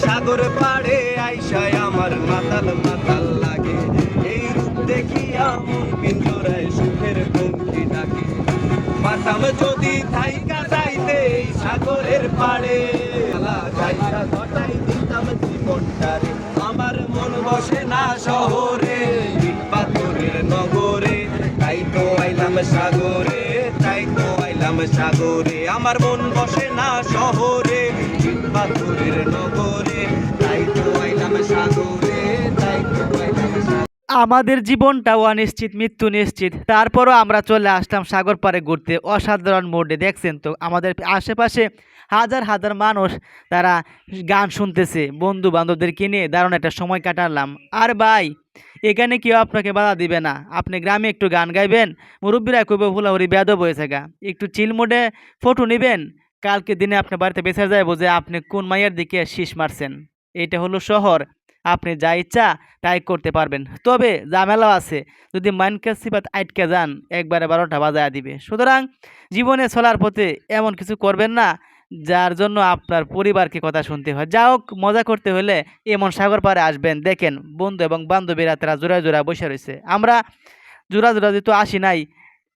সাগর পাড়ে আইসায় আমার মাতাল মাতাল লাগে। এই রূপ দেখিয়া মন পিঞ্জরায় সুখের পঙ্খী ডাকে। পাতাম যদি থাইকা যাইতে এই সাগরের পাড়ে, যাইতা ঘটাই দিতাম জীবনটারে। আমার মন বসে না শহরে, ইট পাথরের নগরে, তাই তো আইলাম সাগরে, তাই তো আইলাম সাগরে। আমার মন বসে না শহরে, ইট পাথরের নগরে, তাই তো আইলাম সাগরে, তাই তো আইলাম সাগরে। আমাদের জীবনটাও অনিশ্চিত, মৃত্যু নিশ্চিত, তারপরও আমরা চলে আসলাম সাগর পাড়ে ঘুরতে। অসাধারণ মোডে দেখছেন তো আমাদের আশেপাশে হাজার হাজার মানুষ, তারা গান শুনতেছে, বন্ধু বান্ধবদেরকে নিয়ে দারুণ একটা সময় কাটালাম। আর ভাই, এখানে কেউ আপনাকে বাধা দিবে না। আপনি গ্রামে একটু গান গাইবেন, মুরব্বীরা কইবে হুলাহুরি বেয়াদব হয়েছে গা, একটু চিল মোডে ফটো নেবেন, কালকে দিনে আপনার বাড়িতে বেঁচে যাইব যে আপনি কোন মাইয়ের দিকে শীষ মারছেন। এটা হলো শহর, আপনি যা ইচ্ছা তাই করতে পারবেন। তবে ঝামেলাও আছে, যদি মাইনকে সিফাত আটকে যান একবারে 12টা বাজায় দিবে। সুতরাং জীবনে চলার পথে এমন কিছু করবেন না যার জন্য আপনার পরিবারকে কথা শুনতে হয়। যা হোক, মজা করতে হলে এমন সাগর পাড়ে আসবেন। দেখেন বন্ধু এবং বান্ধবীরা তারা জোড়ায় জোড়ায় বসে রয়েছে। আমরা জোড়া জোড়া যেহেতু আসি নাই,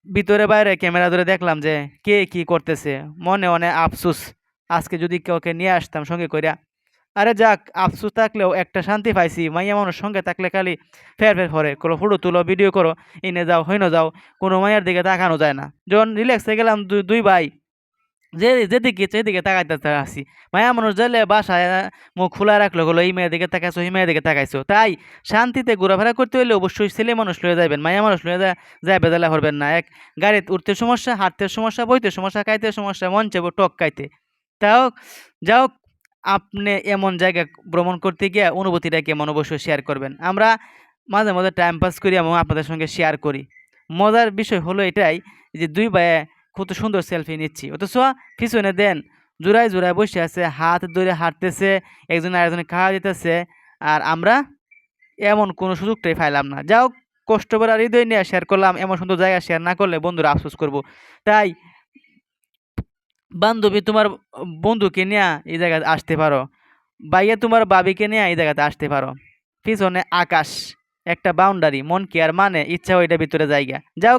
ভিতরে বাইরে ক্যামেরা ধরে দেখলাম যে কে কি করতেছে। মনে মনে আফসুস, আজকে যদি কাউকে নিয়ে আসতাম সঙ্গে কইরা। আরে যাক, আফসোস থাকলেও একটা শান্তি পাইছি। মাইয়া মানুষ সঙ্গে থাকলে খালি ফের ফের করে কোনো ফটো তুলো, ভিডিও করো, এনে যাও হইনো যাও, কোনো মাইয়ার দিকে তাকানো যায় না। যখন রিল্যাক্স হয়ে গেলাম দুই ভাই, যেদিকে সেদিকে তাকাইতে আসি। মায়া মানুষ যাইলে বাসায় মুখ খোলা রাখলো, হলো এই মেয়ের দিকে তাকাইছো, এই মেয়ের দিকে তাকাইছো। তাই শান্তিতে ঘোরাফেরা করতে হইলে অবশ্যই ছেলে মানুষ লয়ে যাবেন, মায়া মানুষ লয়ে যায় বেদালা করবেন না। এক, গাড়িতে উঠতে সমস্যা, হাঁটতে সমস্যা, বইতে সমস্যা, খাইতে সমস্যা, মন চাইবো টক খাইতে। তাও যাও, আপনি এমন জায়গায় ভ্রমণ করতে গিয়ে অনুভূতিটা কেমন অবশ্যই শেয়ার করবেন। আমরা মাঝে মাঝে টাইম পাস করি এবং আপনাদের সঙ্গে শেয়ার করি। মজার বিষয় হলো এটাই যে দুই ভাইয়ে কত সুন্দর সেলফি নিচ্ছি, অথচ পিছনে দেন জোড়ায় জোড়ায় বসে আছে, হাত ধরে হাঁটতেছে, একজন আরেকজনে খাওয়া দিতেছে, আর আমরা এমন কোনো সুযোগটাই পাইলাম না। যাও, কষ্ট করে আর হৃদয় নিয়ে শেয়ার করলাম, এমন সুন্দর জায়গা শেয়ার না করলে বন্ধুরা আফসোস করবো। তাই বান্ধবী তোমার বন্ধুকে নিয়ে এই জায়গায় আসতে পারো, ভাইয়া তোমার ভাবিকে নিয়ে এই জায়গাতে আসতে পারো। পিছনে আকাশ, একটা বাউন্ডারি, মন কি আর মানে, ইচ্ছা ওইটা ভিতরে জায়গা। যাও,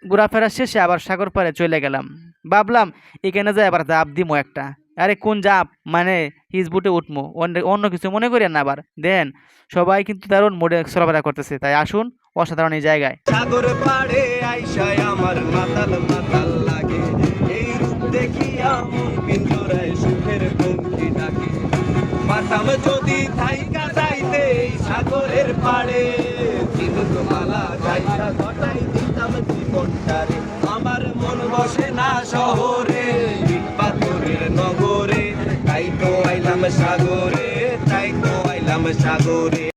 ঘোরাফেরা শেষে আবার সাগর পাড়ে চলে গেলাম। ভাবলাম এখানে যাই আবার জাপ দিমো একটা। আরে কোন জাপ, মানে হিজবুটে উঠমো, অন্য কিছু মনে করেন না। আবার দেন সবাই কিন্তু দারুণ মোডে চলাফেরা করতেছে। তাই আসুন অসাধারণ এই জায়গায়। সাগর পাড়ে আইসায় আমার মাতাল মাতাল লাগে। এই রূপ দেখিয়া মন পিঞ্জরায় সুখের পঙ্খী ডাকে। পাতাম যদি থাইকা যাইতে এই সাগরের পাড়ে, চিনুক মালা যাইতা ঘটাই দিতাম জীবনটারে। আমার মন বসে না শহরে, ইট পাথরের নগরে, তাই তো আইলাম সাগরে, তাই তো আইলাম সাগরে।